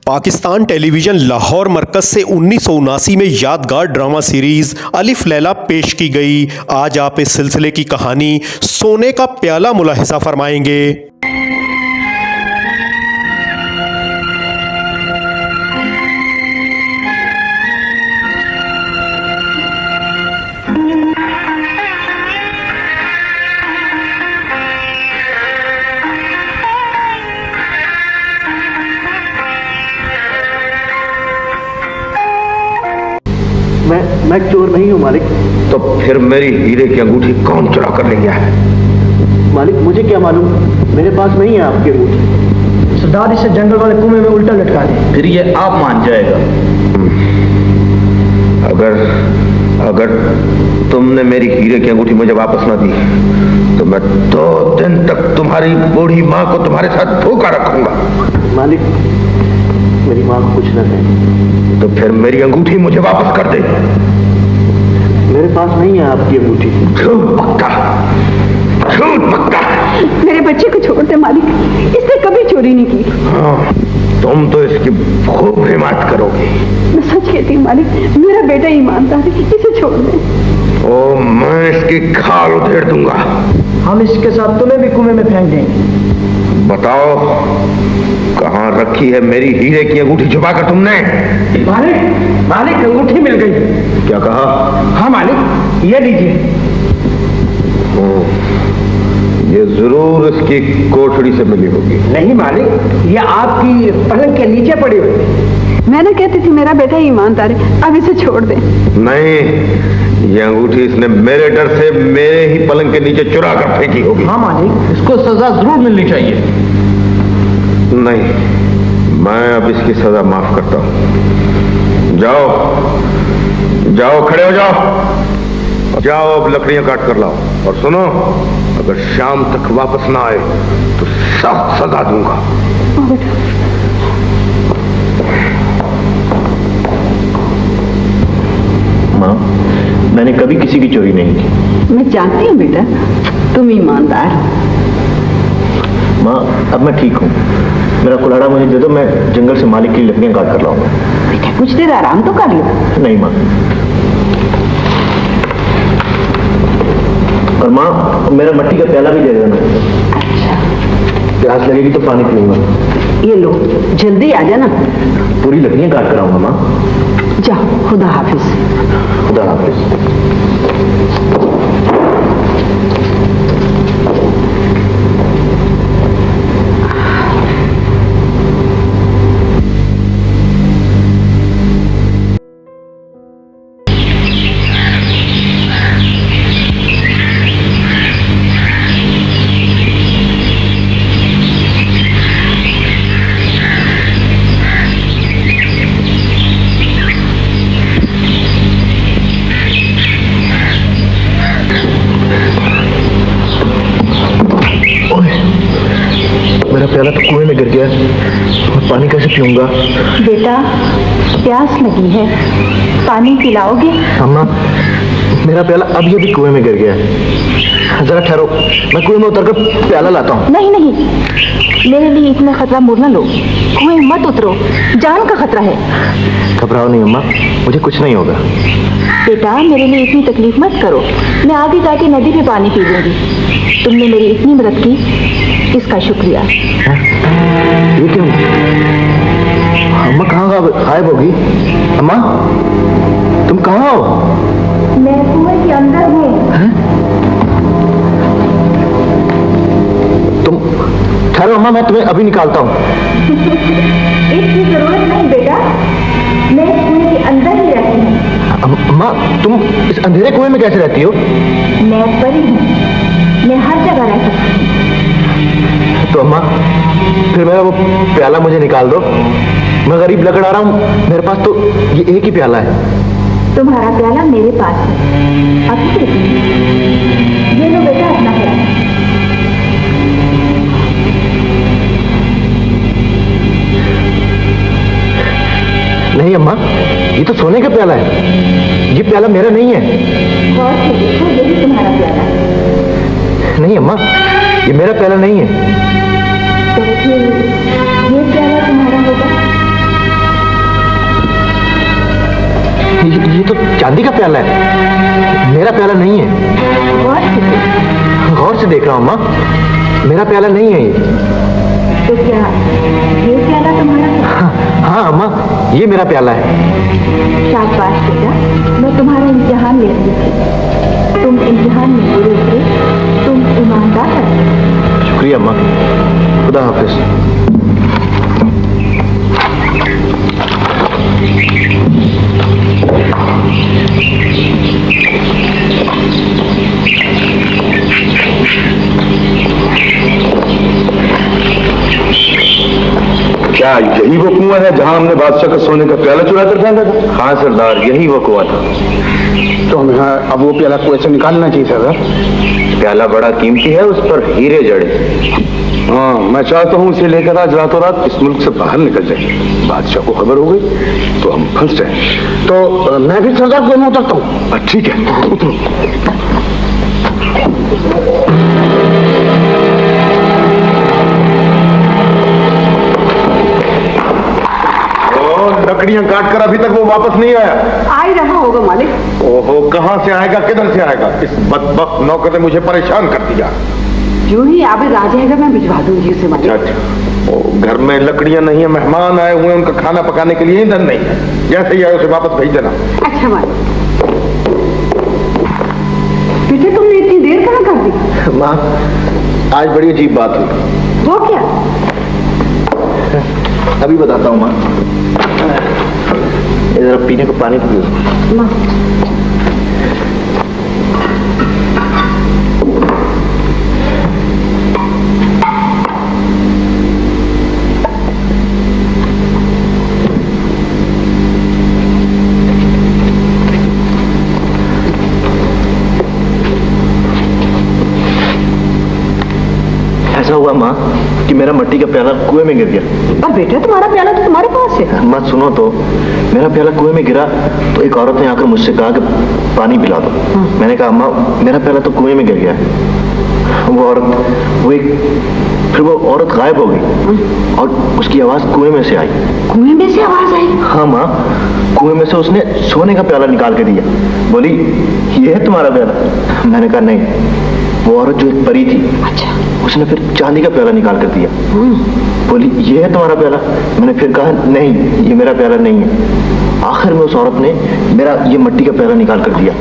Pakistan television Lahore मरकज से 1979 में यादगार ड्रामा सीरीज अलिफ लैला पेश की गई। आज आप इस सिलसिले की कहानी सोने का प्याला मुलाहिजा फरमाएंगे। मैं चोर नहीं हूँ मालिक। तो फिर मेरी हीरे की अंगूठी कौन चुरा कर ले गया है? मालिक मुझे क्या मालूम, मेरे पास नहीं है आपकी अंगूठी। सरदार इसे जंगल वाले कुएं में उल्टा लटका दे, फिर ये आप मान जाएगा। अगर तुमने मेरी हीरे की अंगूठी मुझे वापस ना दी तो मैं 2 दिन तक तुम्हारी बूढ़ी माँ को तुम्हारे साथ भूखा रखूंगा। मालिक मेरी माँ को कुछ न कहे। तो फिर मेरी अंगूठी मुझे वापस कर दे। मेरे पास नहीं है आपकी अंगूठी। झूठ पक्का। मेरे बच्चे को छोड़ दे मालिक, इसने कभी चोरी नहीं की। हाँ, तुम तो इसकी खूब हिमायत करोगी। मैं सच कहती हूँ मालिक, मेरा बेटा ईमानदार है, इसे छोड़ दे। ओ, मैं इसकी खाल उधेड़ दूंगा। हम इसके साथ तुम्हें भी कुएं में फेंक देंगे। बताओ, कहाँ रखी है मेरी हीरे की अंगूठी छुपाकर तुमने? मालिक अंगूठी मिल गई। क्या कहा? हाँ मालिक, ये लीजिए। ये जरूर इसकी कोठड़ी से मिली होगी। नहीं मालिक, ये आपकी पलंग के नीचे पड़ी हुई। मैं ना कहती थी मेरा बेटा ईमानदार है, अब इसे छोड़ दे। नहीं, ये अंगूठी इसने मेरे डर से मेरे ही पलंग के नीचे चुरा कर फेंकी होगी। हाँ मालिक, इसको सजा जरूर मिलनी चाहिए। नहीं, मैं अब इसकी सजा माफ करता हूं। जाओ, खड़े हो जाओ, अब लकड़ियां काट कर लाओ। और सुनो, अगर शाम तक वापस ना आए तो सख्त सजा दूंगा। माँ, मैंने कभी किसी की चोरी नहीं की। मैं जानती हूँ बेटा, तुम ईमानदार। माँ, अब मैं ठीक हूँ। मेरा कुल्हाड़ा मुझे दे दो, मैं जंगल से मालिक की लकड़ियां काट कर लाऊंगा। बेटा कुछ देर आराम तो कर लो। नहीं माँ। और माँ, मेरा मट्टी का प्याला भी दे देना। प्यास लगेगी तो पानी पीऊंगा। ये लो, जल्दी आ जाना। पूरी लकड़ियां काट कर आऊंगा माँ। जाओ, खुदा हाफिज। खुदा हाफिज। मेरा प्याला तो कुएं में गिर गया, मैं पानी कैसे पीऊंगा? बेटा प्यास लगी है, पानी पिलाओगे? अम्मा, मेरा प्याला अब ये भी कुएं में गिर गया। जरा ठहरो, मैं कुएं में उतरकर प्याला लाता हूँ। नहीं, मेरे लिए इतना खतरा मोल न लो। कुएं मत उतरो, जान का खतरा है। घबराओ नहीं अम्मा, मुझे कुछ नहीं होगा। बेटा मेरे लिए इतनी तकलीफ मत करो, मैं आगे जाके नदी में पानी पी लूंगी। तुमने मेरी इतनी मदद की, इसका शुक्रिया। ये क्यों? अम्मा कहाँ गायब होगी? अम्मा, तुम कहाँ हो? मैं कुएं के अंदर हूँ। तुम ठहरो अम्मा, मैं तुम्हें अभी निकालता हूँ। इसकी जरूरत नहीं बेटा, मैं कुएं के अंदर ही रहती हूँ। अम्मा, तुम इस अंधेरे कुएं में कैसे रहती हो? मैं परी हूँ, मैं हर जगह रह सकती हूँ। तो अम्मा, फिर मेरा वो प्याला मुझे निकाल दो। मैं गरीब लकड़ा रहा हूँ, मेरे पास तो ये एक ही प्याला है। तुम्हारा प्याला मेरे पास है, अब ये लो बेटा अपना प्याला। नहीं अम्मा, ये तो सोने का प्याला है, ये प्याला मेरा नहीं है। गौर से देखो, ये भी तुम्हारा प्याला है। नहीं अम्मा, ये मेरा प्याला नहीं है। तो फिर ये प्याला तुम्हारा होगा? चांदी का प्याला है, मेरा प्याला नहीं है। गौर से देख। गौर से देख रहा हूँ माँ, मेरा प्याला नहीं है ये। तो क्या ये प्याला तुम्हारा है? हाँ अम्मा, ये मेरा प्याला है। शाबाश बेटा, मैं तुम्हारा इम्तिहान ले रही थी। तुम इम्तिहान में पूरे उतरे, तुम ईमानदार हो। शुक्रिया अम्मा, खुदा हाफिज। क्या यही वो कुआं है जहां हमने बादशाह का सोने का प्याला चुरा कर फेंका था? हाँ सरदार, यही वो कुआं था। तो हमें अब वो प्याला कुएं से निकालना चाहिए सरदार। प्याला बड़ा कीमती है, उस पर हीरे जड़े। हाँ, मैं चाहता हूँ उसे लेकर आज रातों रात इस मुल्क से बाहर निकल जाए। बादशाह को खबर हो गई तो हम फंस जाए। तो मैं भी सरदार कुएं में उतरता हूँ। ठीक है, उतरो। लकड़ियां काट कर अभी तक वो वापस नहीं आया। आ ही रहा होगा मालिक। ओहो, कहां से आएगा, किधर से आएगा? इस बदबख्त नौकर ने मुझे परेशान कर दिया। यूं ही आबिद आ जाएगा, मैं भिजवा दूंगी उसे मालिक। अच्छा, ओ, घर में लकड़ियां नहीं है, मेहमान आए हुए हैं, उनका खाना पकाने के लिए ईंधन नहीं है। जैसे ही आए उसे वापस भेज देना। अच्छा मालिक। बेटे तुमने इतनी देर कहाँ कर दी? माँ, आज बड़ी अजीब बात हुई। वो क्या? अभी बताता हूँ माँ। इधर पीने को पानी तो पियो। माँ, ऐसा हुआ माँ कि मेरा मिट्टी का प्याला कुएं में गिर गया। और बेटा तुम्हारा प्याला तो तुम्हारे पास है। माँ सुनो तो, मेरा प्याला कुएं में गिरा तो एक औरत ने आकर मुझसे कहा कि पानी पिला दो। मैंने कहा अम्मा, मेरा प्याला तो कुएं में गिर गया है। फिर वो औरत गायब हो गई और उसकी आवाज कुएं में से आई। कुएं में से आवाज आई? हाँ माँ, कुएं में से उसने सोने का प्याला निकाल के दिया। बोली, ये है तुम्हारा प्याला? मैंने कहा नहीं। वो औरत जो एक परी थी, अच्छा, उसने फिर चांदी का प्याला निकाल कर दिया। बोली, ये है तुम्हारा प्याला? मैंने फिर कहा नहीं, ये मेरा प्याला नहीं है। आखिर में उस औरत ने मेरा ये मिट्टी का प्याला निकाल कर दिया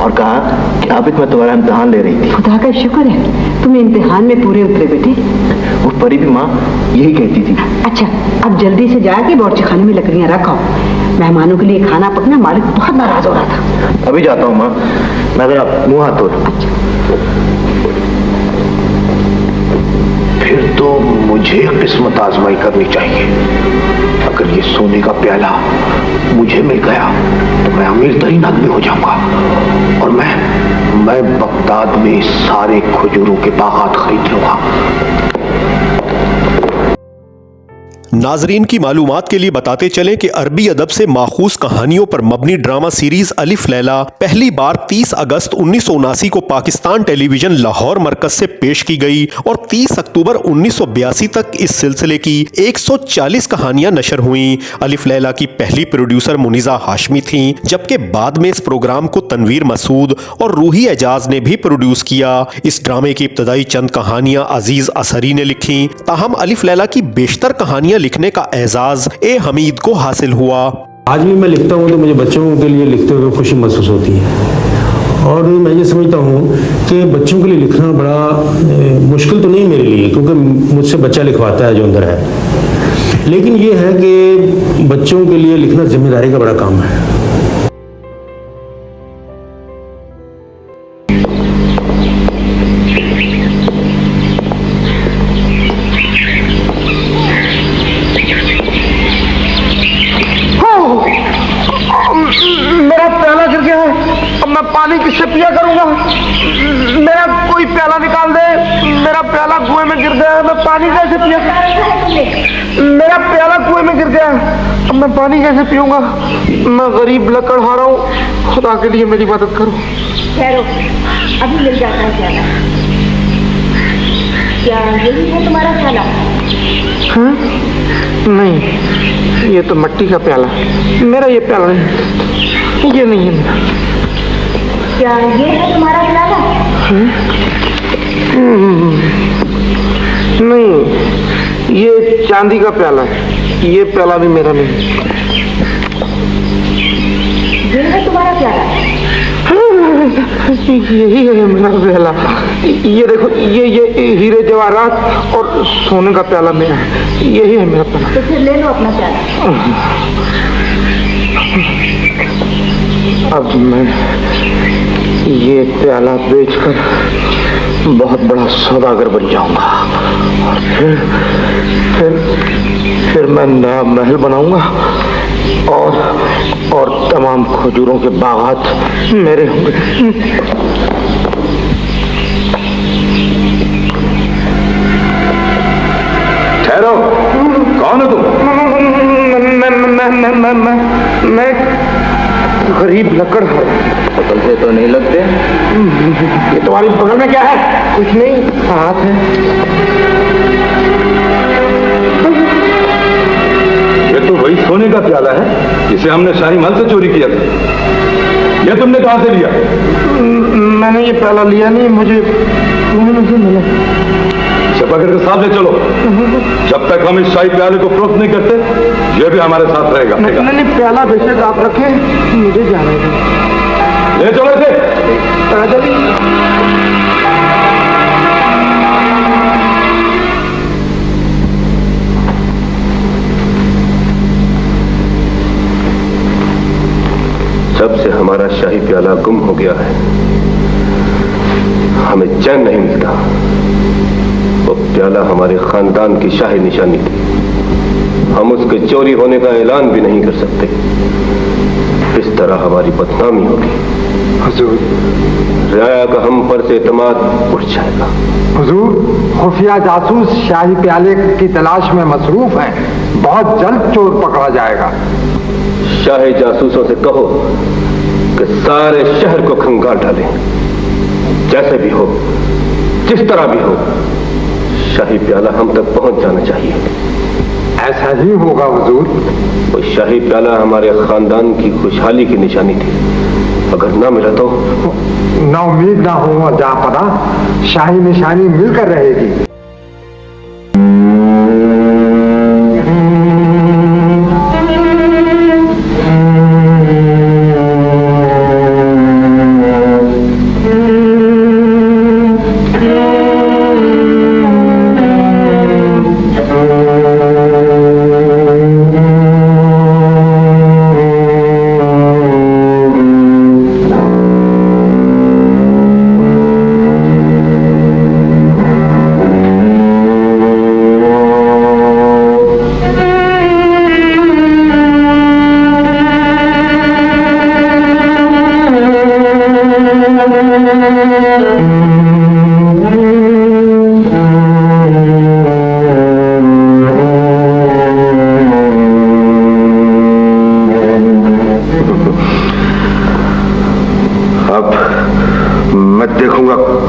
और कहा कि आबिद, मैं तुम्हारा इम्तिहान ले रही थी। खुदा का शुक्र है तुम इम्तिहान में पूरे उतरे बेटे। वो परी भी माँ यही कहती थी। अच्छा, अब जल्दी से जाके बावर्ची खाने में लकड़ियां रखो। मेहमानों के लिए खाना पकना, मालिक बहुत नाराज हो रहा था। अभी जाता हूँ माँ, मैं जरा मुंह हाथ धो लूं। फिर तो मुझे किस्मत आजमाई करनी चाहिए। अगर ये सोने का प्याला मुझे मिल गया तो मैं अमीर तरीन आदमी हो जाऊंगा और मैं बगदाद में सारे खजूरों के बागात खरीद लूंगा। नाजरीन की मालूमात के लिए बताते चलें कि अरबी अदब से माखूज कहानियों पर मबनी ड्रामा सीरीज अलिफ लैला पहली बार 30 अगस्त 1979 को पाकिस्तान टेलीविजन लाहौर मरकज से पेश की गई और 30 अक्टूबर 1982 तक इस सिलसिले की 140 कहानियां नशर हुईं। अलिफ लैला की पहली प्रोड्यूसर मुनीजा हाशमी थीं, जबकि बाद में इस प्रोग्राम को तनवीर मसूद और रूही एजाज ने भी प्रोड्यूस किया। इस ड्रामे की इब्तदाई चंद कहानियां अजीज असरी ने लिखी, ताहम अलिफ लैला की बेशतर कहानियां लिखने का एजाज ए हमीद को हासिल हुआ। आज भी मैं लिखता हूँ तो मुझे बच्चों के लिए लिखते हुए खुशी महसूस होती है और मैं ये समझता हूँ कि बच्चों के लिए लिखना बड़ा मुश्किल तो नहीं मेरे लिए, क्योंकि मुझसे बच्चा लिखवाता है जो अंदर है। लेकिन ये है कि बच्चों के लिए लिखना जिम्मेदारी का बड़ा काम है। मेरा प्याला गिर गया है, अब मैं पानी किससे पिया करूंगा? मेरा कोई प्याला निकाल दे, मेरा प्याला कुएं में गिर गया है, मैं पानी कैसे पिया? मेरा प्याला कुएं में गिर गया है, अब मैं पानी कैसे पीऊंगा? मैं गरीब लकड़हारा हूँ, खुदा के लिए मेरी मदद करो। ठहरो, अभी मिल जाता है प्याला। क्या यही है तुम्हारा प्याला? हाँ? नहीं, ये तो मिट्टी का प्याला है, मेरा ये प्याला नहीं। ये नहीं है मेरा। क्या ये है तुम्हारा प्याला? नहीं, ये चांदी का प्याला है। ये प्याला भी मेरा नहीं। ये है तुम्हारा प्याला? यही है मेरा प्याला। ये देखो, ये हीरे जवाहरात और सोने का प्याला मेरा है। यही है मेरा प्याला। तो फिर ले लो अपना प्याला। अब मैं ये प्याला बेचकर बहुत बड़ा सौदागर बन जाऊंगा और फिर मैं नया महल बनाऊंगा और तमाम खजूरों के बागात मेरे होंगे। ठहरो, कौन हो तुम? मैं गरीब लकड़ है। बगल से तो नहीं लगते। ये तुम्हारी बगल में क्या है? कुछ नहीं, हाथ है। ये तो वही सोने का प्याला है जिसे हमने शाही महल से चोरी किया था। ये तुमने कहां से लिया? मैंने ये प्याला लिया नहीं, मुझे मिला। छपा करके साथ ले चलो। जब तक हम इस शाही प्याले को फरोख्त नहीं करते, ये भी हमारे साथ रहेगा। नहीं, प्याला बेशक आप रखें, मुझे जाना है। ले चलो इसे। जब से हमारा शाही प्याला गुम हो गया है, हमें चैन नहीं मिलता। वो प्याला हमारे खानदान की शाही निशानी थी। हम उसके चोरी होने का ऐलान भी नहीं कर सकते। इस तरह हमारी बदनामी होगी। हुजूर, राया का हम पर से एतमाद उठ जाएगा। हुजूर, खुफिया जासूस शाही प्याले की तलाश में मसरूफ हैं। बहुत जल्द चोर पकड़ा जाएगा। शाही जासूसों से कहो कि सारे शहर को खंगाल डालें। जैसे भी हो, जिस तरह भी हो, शाही प्याला हम तक पहुंच जाना चाहिए। ऐसा ही होगा हुजूर। वो शाही प्याला हमारे खानदान की खुशहाली की निशानी थी। अगर ना मिला तो ना उम्मीद ना हो जा पड़ा, शाही निशानी मिलकर रहेगी।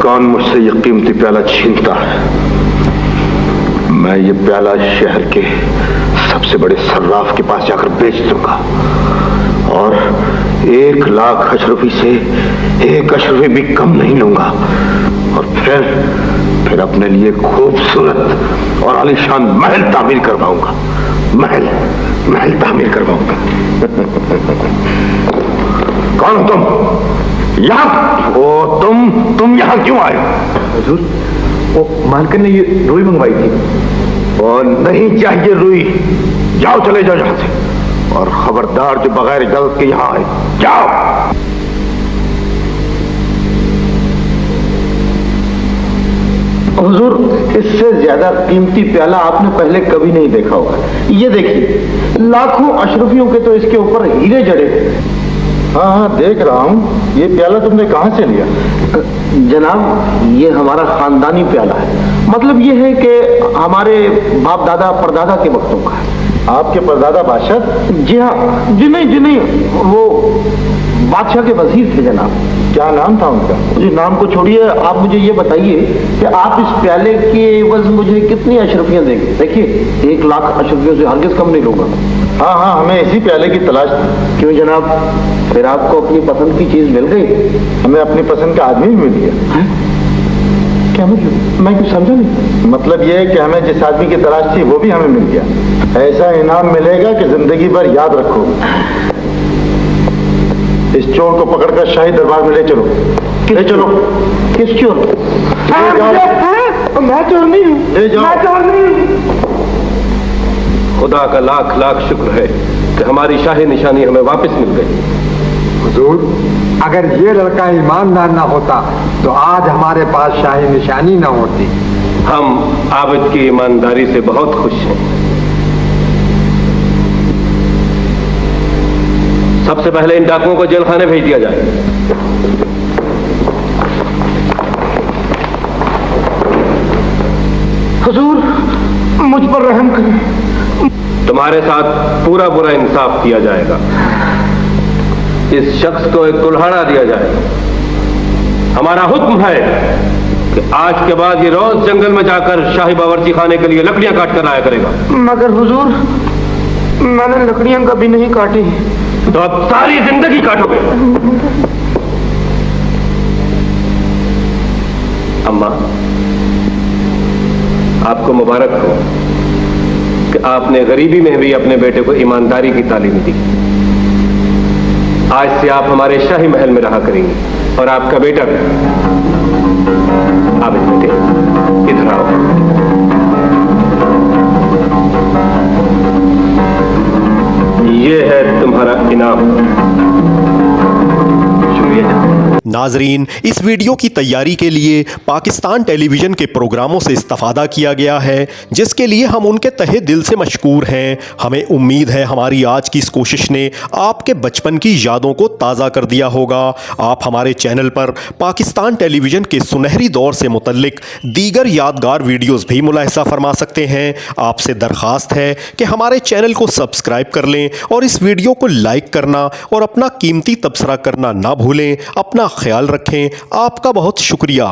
कौन मुझसे ये कीमती प्याला छीनता है। मैं ये प्याला शहर के सबसे बड़े सर्राफ के पास जाकर बेच दूंगा और 1 लाख अशरफी से 1 अशरफी भी कम नहीं लूंगा और फिर अपने लिए खूबसूरत और आलीशान महल तामीर करवाऊंगा। महल तामीर करवाऊंगा। कौन हो तुम? यहाँ वो तुम यहाँ क्यों आए? हुजूर, वो मालकिन ने ये रुई मंगवाई थी। और नहीं चाहिए रुई। जाओ, चले जाओ यहाँ से। और खबरदार जो बगैर इजाजत के यहाँ आए, जाओ। हुजूर, इससे ज्यादा कीमती प्याला आपने पहले कभी नहीं देखा होगा। ये देखिए, लाखों अशरफियों के तो इसके ऊपर हीरे जड़े। हाँ, देख रहा हूँ। ये प्याला तुमने कहाँ से लिया? जनाब, ये हमारा खानदानी प्याला है। मतलब ये है कि हमारे बाप दादा परदादा के वक्तों का है। आपके परदादा बादशाह? जी हाँ। जी नहीं, वो बादशाह के वजीर थे जनाब। क्या नाम था उनका? जी, नाम को छोड़िए, आप मुझे ये बताइए कि आप इस प्याले के एवज मुझे कितनी अशरफियां देंगे? देखिए, 1 लाख अशरफियों से हरगिज कम नहीं लूंगा। हाँ हाँ, हमें इसी प्याले की तलाश थी। क्यों जनाब, फिर आपको अपनी पसंद की चीज मिल गई? हमें अपनी पसंद का आदमी भी मिल गया। है? क्या मतलब? मैं कुछ समझा नहीं। मतलब ये है कि हमें जिस आदमी की तलाश थी वो भी हमें मिल गया। ऐसा इनाम मिलेगा कि जिंदगी भर याद रखो। इस चोर को पकड़कर शाही दरबार में ले चलो। ले चलो। किस चोर? मैं चोर नहीं हूँ, ले जाओ। मैं चोर नहीं हूँ। खुदा का लाख लाख शुक्र है कि हमारी शाही निशानी हमें वापस मिल गई। हुजूर, अगर ये लड़का ईमानदार ना होता तो आज हमारे पास शाही निशानी ना होती। हम आबिद की ईमानदारी से बहुत खुश हैं। सबसे पहले इन डाकुओं को जेल खाने भेज दिया जाए। हुजूर, मुझ पर रहम करें। तुम्हारे साथ पूरा बुरा इंसाफ किया जाएगा। इस शख्स को एक कुल्हाड़ा दिया जाएगा। हमारा हुक्म है कि आज के बाद ये रोज जंगल में जाकर शाही बावर्ची खाने के लिए लकड़ियां काट कर लाया करेगा। मगर हुजूर, मैंने लकड़ियां कभी नहीं काटी। तो अब सारी जिंदगी काटोगे। अम्मा, आपको मुबारक हो कि आपने गरीबी में भी अपने बेटे को ईमानदारी की तालीम दी। आज से आप हमारे शाही महल में रहा करेंगे और आपका बेटा भी। आबिद बेटे, इधर आओ। ये है तुम्हारा इनाम। नाजरीन, इस वीडियो की तैयारी के लिए पाकिस्तान टेलीविजन के प्रोग्रामों से इस्तेफादा किया गया है, जिसके लिए हम उनके तहे दिल से मशकूर हैं। हमें उम्मीद है हमारी आज की इस कोशिश ने आपके बचपन की यादों को ताज़ा कर दिया होगा। आप हमारे चैनल पर पाकिस्तान टेलीविजन के सुनहरी दौर से मुतल्लिक दीगर यादगार वीडियोज़ भी मुलाहिजा फरमा सकते हैं। आपसे दरख्वास्त है कि हमारे चैनल को सब्सक्राइब कर लें और इस वीडियो को लाइक करना और अपना कीमती तबसरा करना ना भूलें। अपना ख्याल रखें। आपका बहुत शुक्रिया।